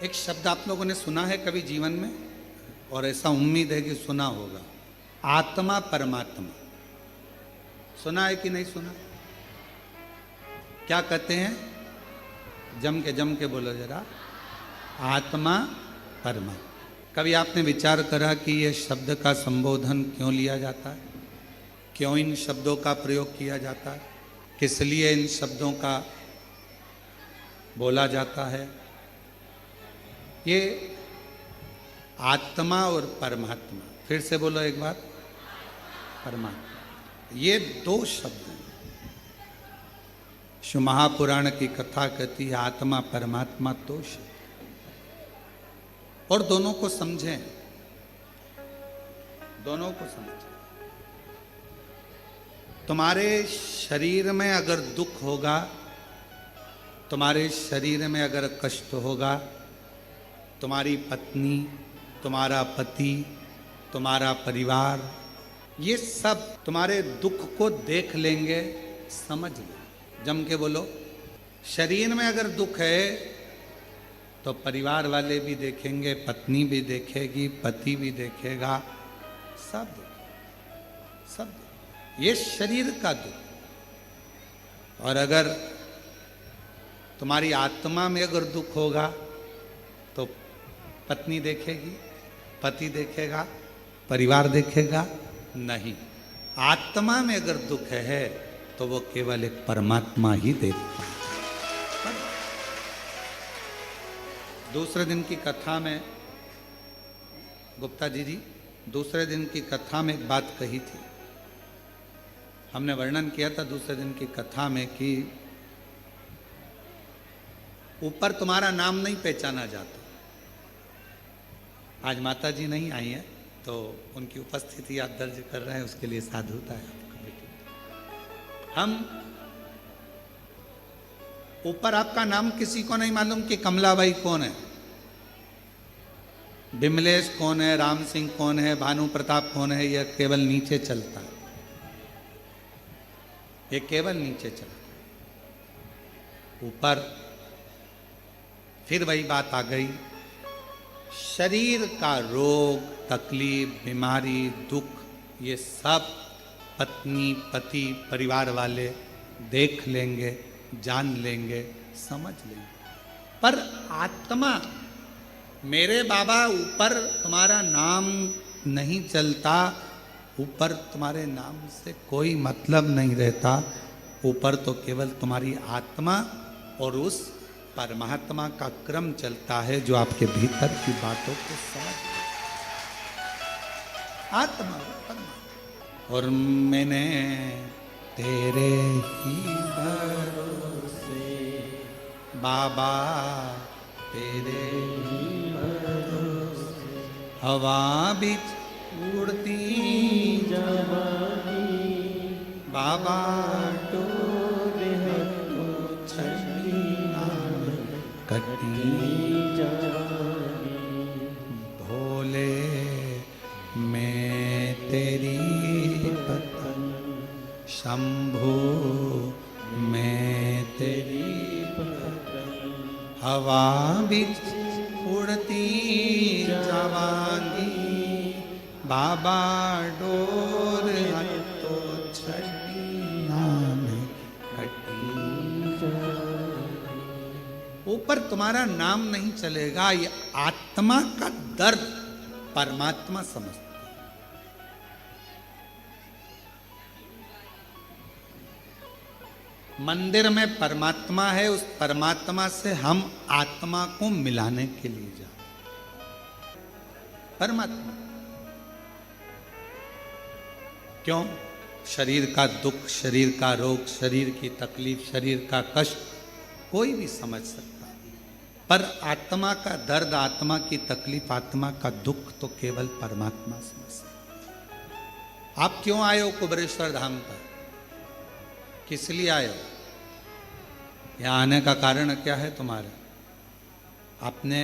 एक शब्द आप लोगों ने सुना है कभी जीवन में, और ऐसा उम्मीद है कि सुना होगा, आत्मा परमात्मा। सुना है कि नहीं सुना? क्या कहते हैं? जम के बोलो जरा, आत्मा परमात्मा। कभी आपने विचार करा कि यह शब्द का संबोधन क्यों लिया जाता है? क्यों इन शब्दों का प्रयोग किया जाता है? किस लिए इन शब्दों का बोला जाता है? ये आत्मा और परमात्मा, फिर से बोलो एक बार, परमात्मा, ये दो शब्द हैं। शिव महापुराण की कथा कहती है आत्मा परमात्मा दो शब्द, और दोनों को समझें, दोनों को समझें। तुम्हारे शरीर में अगर दुख होगा, तुम्हारे शरीर में अगर कष्ट होगा, तुम्हारी पत्नी, तुम्हारा पति, तुम्हारा परिवार, ये सब तुम्हारे दुख को देख लेंगे, समझ लेंगे। जम के बोलो, शरीर में अगर दुख है तो परिवार वाले भी देखेंगे, पत्नी भी देखेगी, पति भी देखेगा, सब देखेंगे, सब देखेंगे। ये शरीर का दुख। और अगर तुम्हारी आत्मा में अगर दुख होगा तो पत्नी देखेगी, पति देखेगा, परिवार देखेगा नहीं। आत्मा में अगर दुख है तो वो केवल एक परमात्मा ही देखता है। दूसरे दिन की कथा में गुप्ता जी दूसरे दिन की कथा में एक बात कही थी, हमने वर्णन किया था दूसरे दिन की कथा में कि ऊपर तुम्हारा नाम नहीं पहचाना जाता। आज माता जी नहीं आई है तो उनकी उपस्थिति आप दर्ज कर रहे हैं, उसके लिए साधुता है। हम ऊपर आपका नाम किसी को नहीं मालूम कि कमलाबाई कौन है, बिमलेश कौन है, राम सिंह कौन है, भानु प्रताप कौन है, यह केवल नीचे चलता है, ये केवल नीचे चलता है। ऊपर फिर वही बात आ गई, शरीर का रोग, तकलीफ, बीमारी, दुख, ये सब पत्नी, पति, परिवार वाले देख लेंगे, जान लेंगे, समझ लेंगे। पर आत्मा, मेरे बाबा, ऊपर तुम्हारा नाम नहीं चलता, ऊपर तुम्हारे नाम से कोई मतलब नहीं रहता। ऊपर तो केवल तुम्हारी आत्मा और उस परमात्मा का क्रम चलता है जो आपके भीतर की बातों को समझ, आत्मा परमात्मा। और मैंने तेरे ही भरोसे बाबा, तेरे ही भरोसे हवा बिच उड़ती जवानी, बाबा डोरे तो छड़ी कटी जवानी, भोले मैं तेरी पतंग, शंभू मैं तेरी पतंग, हवा बिच उड़ती जवानी, बाबा डोर तो छड़ी नाम कटी। ऊपर तुम्हारा नाम नहीं चलेगा, ये आत्मा का दर्द परमात्मा समझता। मंदिर में परमात्मा है, उस परमात्मा से हम आत्मा को मिलाने के लिए जा परमात्मा। क्यों? शरीर का दुख, शरीर का रोग, शरीर की तकलीफ, शरीर का कष्ट कोई भी समझ सकता है, पर आत्मा का दर्द, आत्मा की तकलीफ, आत्मा का दुख तो केवल परमात्मा समझ सकता। आप क्यों आए हो कुबरेश्वर धाम पर? किस लिए आए हो? यहाँ आने का कारण क्या है तुम्हारा? अपने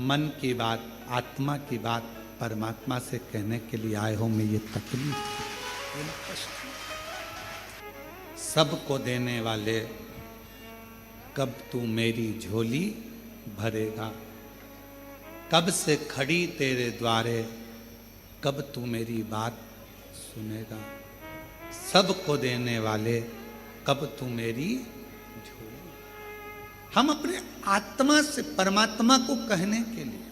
मन की बात, आत्मा की बात परमात्मा से कहने के लिए आए हो। मैं ये तकलीफ, ये कष्ट सबको देने वाले, कब तू मेरी झोली भरेगा? कब से खड़ी तेरे द्वारे, कब तू मेरी बात सुनेगा। सबको देने वाले, कब तू मेरी झोली। हम अपने आत्मा से परमात्मा को कहने के लिए